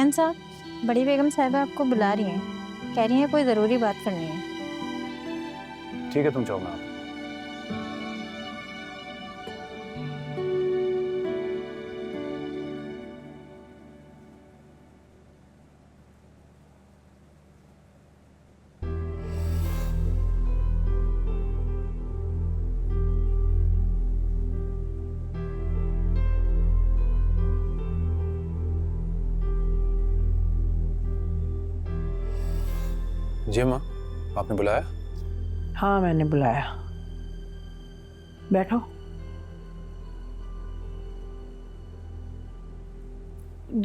अलियान साहब, बड़ी बेगम साहिबा आपको बुला रही हैं, कह रही हैं कोई ज़रूरी बात करनी है। ठीक है, तुम जाओ, मैं आता हूं। जी माँ, आपने बुलाया? हाँ मैंने बुलाया, बैठो।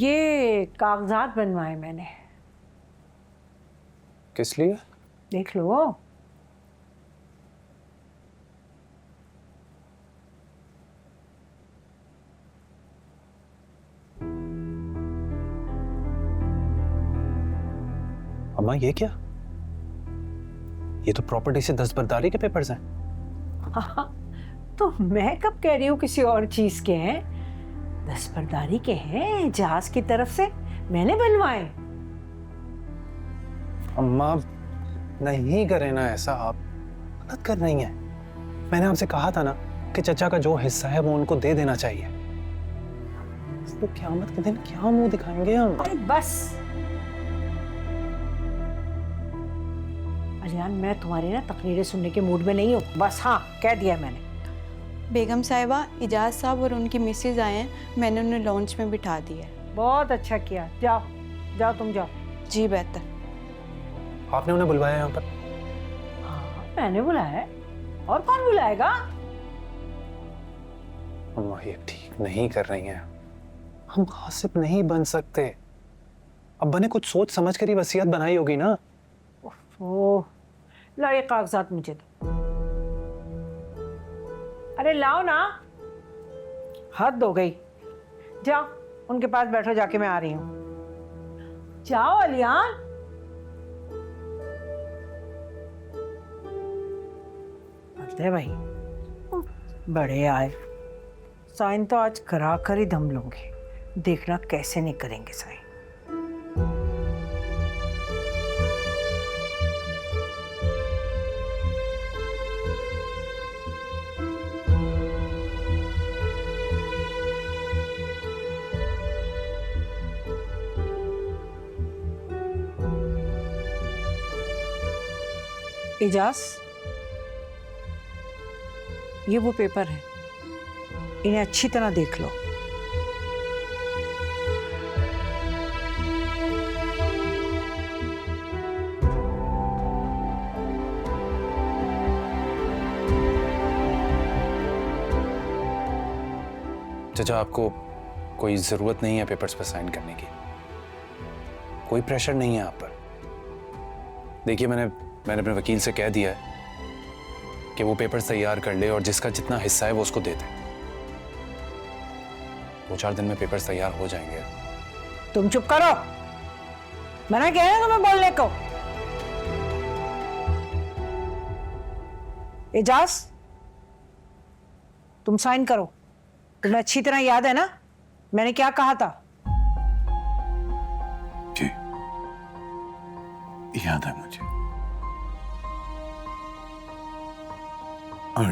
ये कागजात बनवाए मैंने। किस लिए? देख लो। अम्मा ये क्या? ये तो प्रॉपर्टी से दस्तबरदारी के पेपर्स हैं। हाँ, तो मैं कब कह रही हूँ किसी और चीज के हैं? दस्तबरदारी के हैं, जहाज की तरफ से मैंने बनवाए। अम्मा नहीं करें ना ऐसा, आप गलत कर रही हैं। मैंने आपसे कहा था ना कि चचा का जो हिस्सा है वो उनको दे देना चाहिए। तो क़यामत के दिन क्या मुंह दिखाएंगे हम? अरे बस अलियान, मैं तुम्हारी ना तकरीरें सुनने के मूड में नहीं हूँ। बस हाँ, कह दिया मैंने। बेगम साहिबा, इजाज साहब और उनकी मिसेज आए हैं, मैंने उन्हें लॉन्च में बिठा दिया है। बहुत अच्छा किया, जाओ जाओ तुम जाओ। जी बेहतर। आपने उन्हें बुलवाया यहाँ पर? हाँ मैंने बुलाया है, और कौन बुलाएगा? अम्मा ये ठीक नहीं कर रही हैं, हम गासिब नहीं बन सकते। अब्बा ने कुछ सोच समझ कर ही वसीयत बनाई होगी ना। ओह, लाओ ये कागजात मुझे दो। अरे लाओ ना, हद हो गई। जाओ उनके पास बैठो, जाके मैं आ रही हूँ। जाओ अलियान। है भाई, बड़े आए। साइन तो आज करा कर ही दम लूंगी, देखना कैसे नहीं करेंगे साइन। इजाज, ये वो पेपर है, इन्हें अच्छी तरह देख लो। चाचा आपको कोई जरूरत नहीं है पेपर्स पर साइन करने की, कोई प्रेशर नहीं है आप पर। देखिए मैंने अपने वकील से कह दिया है कि वो पेपर्स तैयार कर ले और जिसका जितना हिस्सा है वो उसको दे दे। 2-4 दिन में पेपर्स तैयार हो जाएंगे। तुम चुप करो, मना किया है तुम्हें बोलने को। एजाज, तुम साइन करो। तुम्हें अच्छी तरह याद है ना मैंने क्या कहा था? जी याद है मुझे, और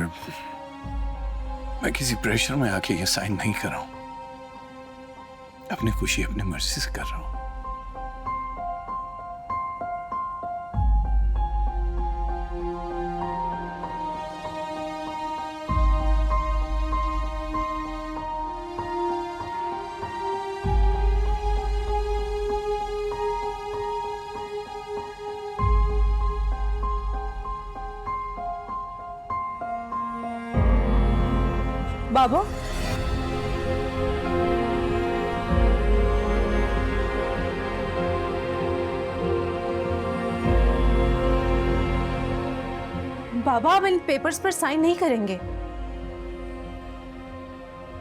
मैं किसी प्रेशर में आके ये साइन नहीं कर रहा हूं, अपनी खुशी अपनी मर्जी से कर रहा हूं। बाबू, बाबा अब इन पेपर्स पर साइन नहीं करेंगे।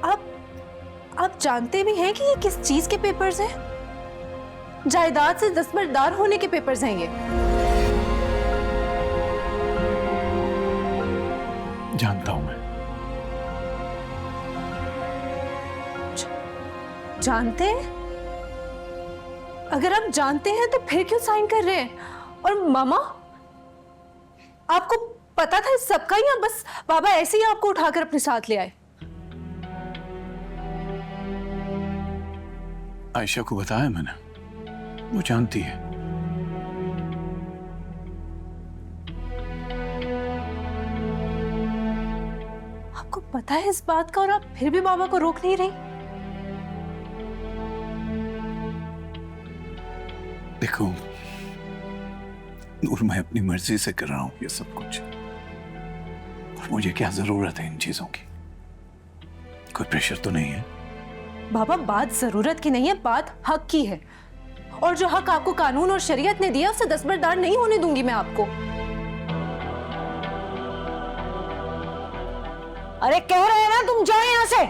आप जानते भी हैं कि ये किस चीज के पेपर्स हैं? जायदाद से दस्तबरदार होने के पेपर्स हैं ये। जानता हूं मैं। जानते हैं? अगर आप जानते हैं तो फिर क्यों साइन कर रहे हैं? और मामा, आपको पता था इस सबका या बस बाबा ऐसे ही आपको उठाकर अपने साथ ले आए? आयशा को बताया मैंने, वो जानती है। आपको पता है इस बात का और आप फिर भी बाबा को रोक नहीं रही? देखो नूर, मैं अपनी मर्जी से कर रहा हूं ये सब कुछ, और मुझे क्या जरूरत है इन चीजों की? कोई प्रेशर तो नहीं है? बाबा, बात जरूरत की नहीं है, बात हक की है। और जो हक आपको कानून और शरीयत ने दिया उसे दस्तबरदार नहीं होने दूंगी मैं आपको। अरे कह रहे हैं ना तुम जाओ यहां से।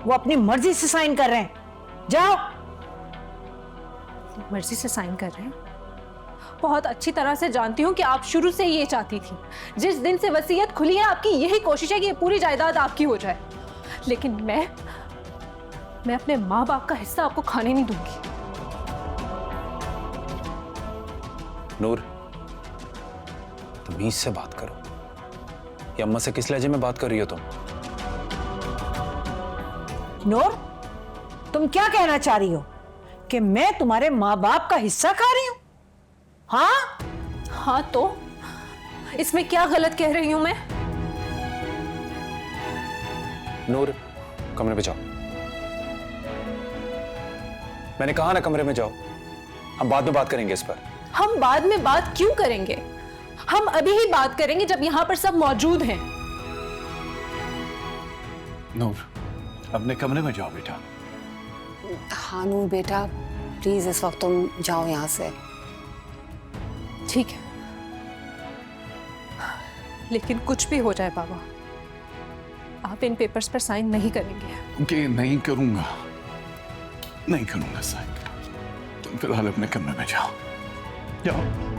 वो अपनी मर्जी से साइन कर रहे हैं, जाओ। मर्जी से साइन कर रहे हैं? बहुत अच्छी तरह से जानती हूँ कि आप शुरू से ही ये चाहती थी। जिस दिन से वसीयत खुली है आपकी यही कोशिश है कि ये पूरी जायदाद आपकी हो जाए, लेकिन मैं अपने माँ बाप का हिस्सा आपको खाने नहीं दूंगी। नूर, तमीज से बात करो। ये अम्मा से किस लहजे में बात कर रही हो तुम? नूर, तुम क्या कहना चाह रही हो कि मैं तुम्हारे माँ बाप का हिस्सा खा रही हूं? हाँ हाँ, तो इसमें क्या गलत कह रही हूं मैं? नूर, कमरे में जाओ। मैंने कहा ना कमरे में जाओ, हम बाद में बात करेंगे इस पर। हम बाद में बात क्यों करेंगे? हम अभी ही बात करेंगे जब यहाँ पर सब मौजूद हैं। नूर, अपने कमरे में जाओ बेटा। हाँ नूर बेटा, प्लीज इस वक्त तुम जाओ यहाँ से। ठीक है, लेकिन कुछ भी हो जाए बाबा, आप इन पेपर्स पर साइन नहीं करेंगे। कि नहीं करूंगा, नहीं करूंगा साइन। तुम फिलहाल अपने कमरे में जाओ, जाओ।